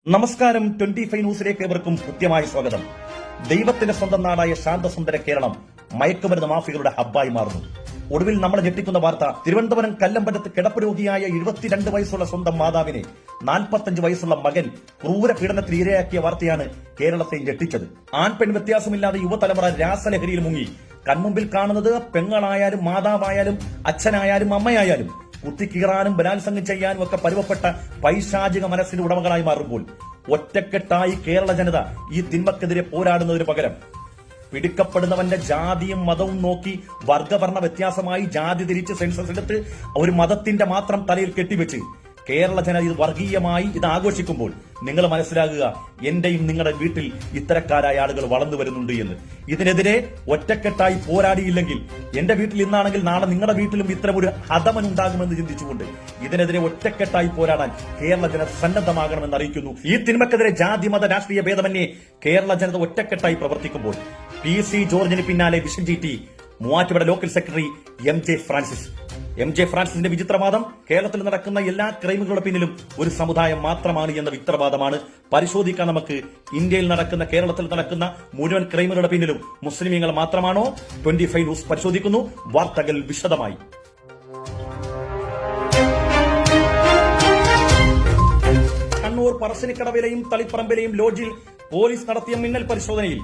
നമസ്കാരം. 25 ന്യൂസിലേക്ക് ഏവർക്കും കൃത്യമായ സ്വാഗതം. ദൈവത്തിന്റെ സ്വന്തം നാടായ ശാന്തസുന്ദര കേരളം മയക്കുമരുന്ന് മാഫിയകളുടെ ഹബ്ബായി മാറുന്നു. ഒടുവിൽ നമ്മളെ ഞെട്ടിക്കുന്ന വാർത്ത, തിരുവനന്തപുരം കല്ലമ്പലത്ത് കിടപ്പ് രോഗിയായ 22 വയസ്സുള്ള സ്വന്തം മാതാവിനെ 45 വയസ്സുള്ള മകൻ ക്രൂര പീഡനത്തിന് ഇരയാക്കിയ വാർത്തയാണ് കേരളത്തെ ഞെട്ടിച്ചത്. ആൺ പെൺ വ്യത്യാസമില്ലാതെ യുവതലമുറ രാസലഹരിയിൽ മുങ്ങി. കൺമുമ്പിൽ കാണുന്നത് പെങ്ങളായാലും മാതാവായാലും അച്ഛനായാലും അമ്മയായാലും കുത്തിക്കീറാനും ബലാത്സംഗം ചെയ്യാനും ഒക്കെ പരുവപ്പെട്ട പൈശാചിക മനസ്സിന്റെ ഉടമകളായി മാറുമ്പോൾ ഒറ്റക്കെട്ടായി കേരള ജനത ഈ തിന്മക്കെതിരെ പോരാടുന്നതിന് പകരം പിടിക്കപ്പെടുന്നവന്റെ ജാതിയും മതവും നോക്കി വർഗവർണ്ണ വ്യത്യാസമായി ജാതി തിരിച്ച് സെൻസസ് എടുത്ത് ഒരു മതത്തിന്റെ മാത്രം തലയിൽ കെട്ടിവെച്ച് കേരള ജനത ഇത് വർഗീയമായി ഇത് ആഘോഷിക്കുമ്പോൾ നിങ്ങൾ മനസ്സിലാകുക, എന്റെയും നിങ്ങളുടെ വീട്ടിൽ ഇത്തരക്കാരായ ആളുകൾ വളർന്നു വരുന്നുണ്ട് എന്ന്. ഇതിനെതിരെ ഒറ്റക്കെട്ടായി പോരാടിയില്ലെങ്കിൽ എന്റെ വീട്ടിൽ ഇന്നാണെങ്കിൽ നാളെ നിങ്ങളുടെ വീട്ടിലും ഇത്തരം ഒരു ഹതമൻ ഉണ്ടാകുമെന്ന് ചിന്തിച്ചുകൊണ്ട് ഇതിനെതിരെ ഒറ്റക്കെട്ടായി പോരാടാൻ കേരള ജനത സന്നദ്ധമാകണമെന്ന് അറിയിക്കുന്നു. ഈ തിന്മക്കെതിരെ ജാതി മത രാഷ്ട്രീയ ഭേദമന്യേ കേരള ജനത ഒറ്റക്കെട്ടായി പ്രവർത്തിക്കുമ്പോൾ PC ജോർജിന് പിന്നാലെ vision GT Muvattupuzha local secretary MJ ഫ്രാൻസിന്റെ വിചിത്രവാദം കേരളത്തിൽ നടക്കുന്ന എല്ലാ ക്രൈമുകളുടെ പിന്നിലും ഒരു സമുദായം മാത്രമാണ് എന്ന വിചിത്രവാദമാണ്. പരിശോധിക്കാൻ നമുക്ക്, ഇന്ത്യയിൽ നടക്കുന്ന കേരളത്തിൽ നടക്കുന്ന മുഴുവൻ ക്രൈമുകളുടെ പിന്നിലും മുസ്ലിമീങ്ങൾ മാത്രമാണോ? 25 ന്യൂസ് പരിശോധിക്കുന്നു. വാർത്തകൾ വിശദമായി. കണ്ണൂർ പറശ്ശിനിക്കടവിലെയും തളിപ്പറമ്പിലെയും ലോഡ്ജിൽ പോലീസ് നടത്തിയ മിന്നൽ പരിശോധനയിൽ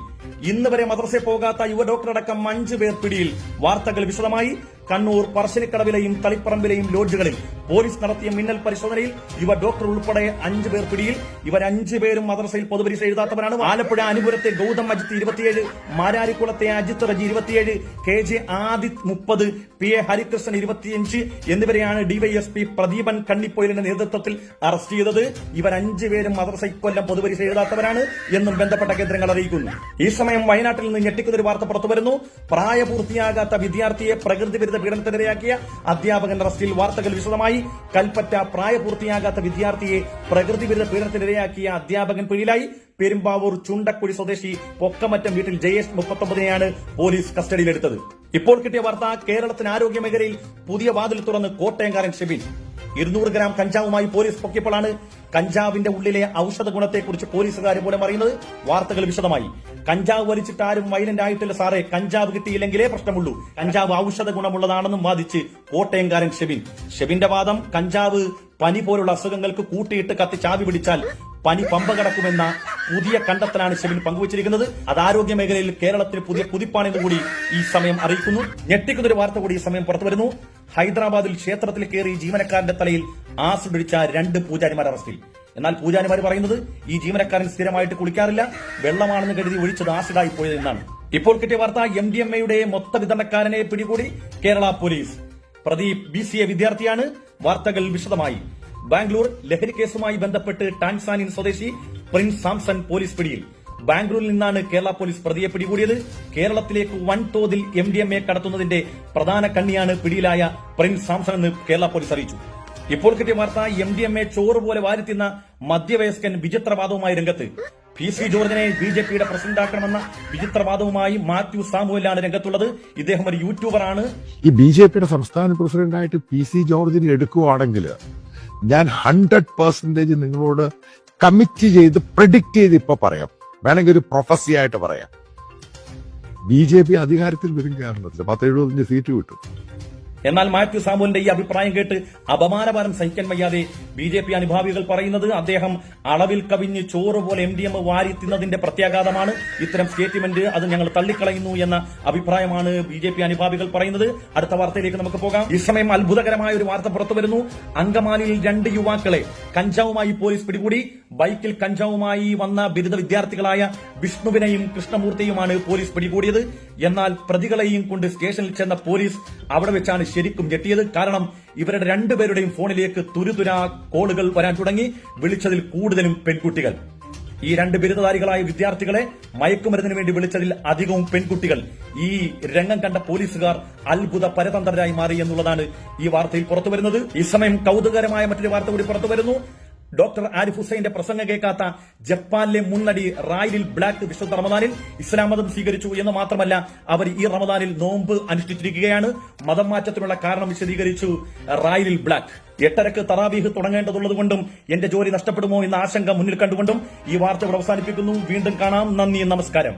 ഇന്ന് വരെ മദ്രസയിൽ പോകാത്ത യുവ ഡോക്ടറടക്കം 5 പേർ പിടിയിൽ. വാർത്തകൾ വിശദമായി. കണ്ണൂർ പറശ്ശിനിക്കടവിലെയും തളിപ്പറമ്പിലെയും ലോഡ്ജുകളിൽ പോലീസ് നടത്തിയ മിന്നൽ പരിശോധനയിൽ യുവ ഡോക്ടർ ഉൾപ്പെടെ 5 പേർ പിടിയിൽ. ഇവർ 5 പേരും മദ്രസയിൽ പൊതുപരീക്ഷ എഴുതാത്തവരാണ്. ആലപ്പുഴ അനുപുരത്തെ ഗൗതം അജിത്ത് 27, മാരാരിക്കുളത്തെ അജിത്ത് റജി 27, KJ ആദിത് 30, PA ഹരികൃഷ്ണൻ 25 എന്നിവരെയാണ് DYSP പ്രദീപൻ കണ്ണിപ്പൊയിലിന്റെ നേതൃത്വത്തിൽ അറസ്റ്റ് ചെയ്തത്. ഇവർ 5 പേരും മദ്രസ ഇക്കൊല്ലം പൊതുപരീക്ഷ എഴുതാത്തവരാണ് എന്നും ബന്ധപ്പെട്ട കേന്ദ്രങ്ങൾ അറിയിക്കുന്നു. ഈ സമയം വയനാട്ടിൽ നിന്ന് ഞെട്ടിക്കുന്ന ഒരു വാർത്ത പുറത്തുവരുന്നു. പ്രായപൂർത്തിയാകാത്ത വിദ്യാർത്ഥിയെ പ്രകൃതി വിരുദ്ധ പീഡനത്തിനിരയാക്കിയ അധ്യാപകൻ അറസ്റ്റിൽ. വാർത്തകൾ വിശദമായി. കൽപ്പറ്റ പ്രായപൂർത്തിയാകാത്ത വിദ്യാർത്ഥിയെ പ്രകൃതി വിരുദ്ധ പീഡനത്തിനിരയാക്കിയ അധ്യാപകൻ പിടിയിലായി. പെരുമ്പാവൂർ ചുണ്ടക്കുഴി സ്വദേശി പൊക്കമറ്റം വീട്ടിൽ ജയേഷ് 39നെയാണ് പോലീസ് കസ്റ്റഡിയിലെടുത്തത്. ഇപ്പോൾ കിട്ടിയ വാർത്ത, കേരളത്തിന് ആരോഗ്യ മേഖലയിൽ പുതിയ വാതിൽ തുറന്ന് കോട്ടയംകാരൻ ഷെബിൻ. 200 ഗ്രാം കഞ്ചാവുമായി പോലീസ് പൊക്കിയപ്പോഴാണ് കഞ്ചാവിന്റെ ഉള്ളിലെ ഔഷധ ഗുണത്തെക്കുറിച്ച് പോലീസുകാർ പോലും അറിയുന്നത്. വാർത്തകൾ വിശദമായി. കഞ്ചാവ് വലിച്ചിട്ട് ആരും വയലന്റ് ആയിട്ടില്ല സാറേ, കഞ്ചാവ് കിട്ടിയില്ലെങ്കിലേ പ്രശ്നമുള്ളൂ, കഞ്ചാവ് ഔഷധ ഗുണമുള്ളതാണെന്നും വാദിച്ച് കോട്ടയംകാരൻ ഷെബിന്റെ വാദം, കഞ്ചാവ് പനി പോലുള്ള അസുഖങ്ങൾക്ക് കൂട്ടിയിട്ട് കത്തിച്ചാവി പിടിച്ചാൽ പനി പമ്പ കടക്കുമെന്ന പുതിയ കണ്ടെത്തലാണ് ഷെബിൻ പങ്കുവച്ചിരിക്കുന്നത്. അത് ആരോഗ്യ മേഖലയിൽ കേരളത്തിന് പുതിയ കുതിപ്പാണെന്ന് കൂടി ഈ സമയം അറിയിക്കുന്നു. ഞെട്ടിക്കുന്നൊരു വാർത്ത കൂടി ഈ സമയം പുറത്തുവരുന്നു. ഹൈദരാബാദിൽ ക്ഷേത്രത്തിൽ കയറി ജീവനക്കാരന്റെ തലയിൽ ആസിഡ് ഒഴിച്ച 2 പൂജാരിമാർ അറസ്റ്റിൽ. എന്നാൽ പൂജാരിമാർ പറയുന്നത് ഈ ജീവനക്കാരൻ സ്ഥിരമായിട്ട് കുളിക്കാറില്ല, വെള്ളമാണെന്ന് കരുതി ഒഴിച്ചത് ആസിഡായി പോയതെന്നാണ്. ഇപ്പോൾ കിട്ടിയ വാർത്ത, MDMA മൊത്ത വിതരണക്കാരനെ പിടികൂടി കേരള പോലീസ്. പ്രദീപ് BCA വിദ്യാർത്ഥിയാണ്. വാർത്തകൾ വിശദമായി. ബാംഗ്ലൂർ ലഹരി കേസുമായി ബന്ധപ്പെട്ട് ടാൻസാനിയൻ സ്വദേശി പ്രിൻസ് സാംസൺ പോലീസ് പിടിയിൽ. ബാംഗ്ലൂരിൽ നിന്നാണ് കേരള പോലീസ് പ്രതിയെ പിടികൂടിയത്. കേരളത്തിലേക്ക് വൻതോതിൽ MDMA കടത്തുന്നതിന്റെ പ്രധാന കണ്ണിയാണ് പിടിയിലായ പ്രിൻസ് സാംസൺ എന്ന് കേരള പോലീസ് അറിയിച്ചു. ഇപ്പോൾ കിട്ടിയ വാർത്ത, MDMA ചോറ് പോലെ വാരിത്തിന്ന മധ്യവയസ്കൻ വിചിത്രവാദവുമായി രംഗത്ത്. PC ജോർജിനെ BJPയുടെ പ്രസിഡന്റാക്കണമെന്ന വിചിത്രവാദവുമായി മാത്യു സാമുവലാണ് രംഗത്തുള്ളത്. ഇദ്ദേഹം ഒരു യൂട്യൂബറാണ്. ഈ BJPയുടെ സംസ്ഥാന പ്രസിഡന്റായിട്ട് PC ജോർജിനെ എടുക്കുകയാണെങ്കിൽ ഞാൻ 100% നിങ്ങളോട് കമ്മിറ്റ് ചെയ്ത് പ്രെഡിക്റ്റ് ചെയ്ത് ഇപ്പൊ പറയാം, വേണമെങ്കിൽ ഒരു പ്രൊഫസി ആയിട്ട് പറയാം, BJP അധികാരത്തിൽ വരും. കേരളത്തിൽ 175 സീറ്റ് കിട്ടും. എന്നാൽ മാത്യു സാമുവിന്റെ ഈ അഭിപ്രായം കേട്ട് അപമാനഭാരം സഹിക്കാൻ വയ്യാതെ BJP അനുഭാവികൾ പറയുന്നത് അദ്ദേഹം അളവിൽ കവിഞ്ഞ് ചോറ് പോലെ MDMA വാരി തിന്നതിന്റെ പ്രത്യാഘാതമാണ് ഇത്തരം സ്റ്റേറ്റ്മെന്റ്, അത് ഞങ്ങൾ തള്ളിക്കളയുന്നു എന്ന അഭിപ്രായമാണ് BJP അനുഭാവികൾ പറയുന്നത്. അടുത്ത വാർത്തയിലേക്ക് നമുക്ക് പോകാം. ഈ സമയം അത്ഭുതകരമായ ഒരു വാർത്ത പുറത്തുവരുന്നു. അങ്കമാലിയിൽ 2 യുവാക്കളെ കഞ്ചാവുമായി പോലീസ് പിടികൂടി. ബൈക്കിൽ കഞ്ചാവുമായി വന്ന ബിരുദ വിദ്യാർത്ഥികളായ വിഷ്ണുവിനെയും കൃഷ്ണമൂർത്തിയുമാണ് പോലീസ് പിടികൂടിയത്. എന്നാൽ പ്രതികളെയും കൊണ്ട് സ്റ്റേഷനിൽ ചെന്ന പോലീസ് അവിടെ വെച്ചാണ് ശരിക്കും ഞെട്ടിയത്. കാരണം ഇവരുടെ 2 പേരുടെയും ഫോണിലേക്ക് തുരുതുരാ കോളുകൾ വരാൻ തുടങ്ങി. വിളിച്ചതിൽ കൂടുതലും പെൺകുട്ടികൾ. ഈ 2 ബിരുദധാരികളായ വിദ്യാർത്ഥികളെ മയക്കുമരുന്നിന് വേണ്ടി വിളിച്ചതിൽ അധികവും പെൺകുട്ടികൾ. ഈ രംഗം കണ്ട പോലീസുകാർ അത്ഭുത പരതന്ത്രരായി മാറി എന്നുള്ളതാണ് ഈ വാർത്തയിൽ പുറത്തുവരുന്നത്. ഈ സമയം കൗതുകകരമായ മറ്റൊരു വാർത്ത കൂടി പുറത്തുവരുന്നു. ഡോക്ടർ ആരിഫ് ഹുസൈന്റെ പ്രസംഗം കേൾക്കാത്ത ജപ്പാനിലെ മുന്നടി റായിലിൽ ബ്ലാക്ക് വിശുദ്ധ റമദാനിൽ ഇസ്ലാം മതം സ്വീകരിച്ചു എന്ന് മാത്രമല്ല, അവർ ഈ റമദാനിൽ നോമ്പ് അനുഷ്ഠിച്ചിരിക്കുകയാണ്. മതം മാറ്റത്തിനുള്ള കാരണം വിശദീകരിച്ചു റായിലിൽ ബ്ലാക്ക്. 8:30 തറാവീഹ് തുടങ്ങേണ്ടതുള്ളതുകൊണ്ടും എന്റെ ജോലി നഷ്ടപ്പെടുമോ എന്ന ആശങ്ക മുന്നിൽ കണ്ടുകൊണ്ടും ഈ വാർത്ത ഇവിടെ അവസാനിപ്പിക്കുന്നു. വീണ്ടും കാണാം. നന്ദി, നമസ്കാരം.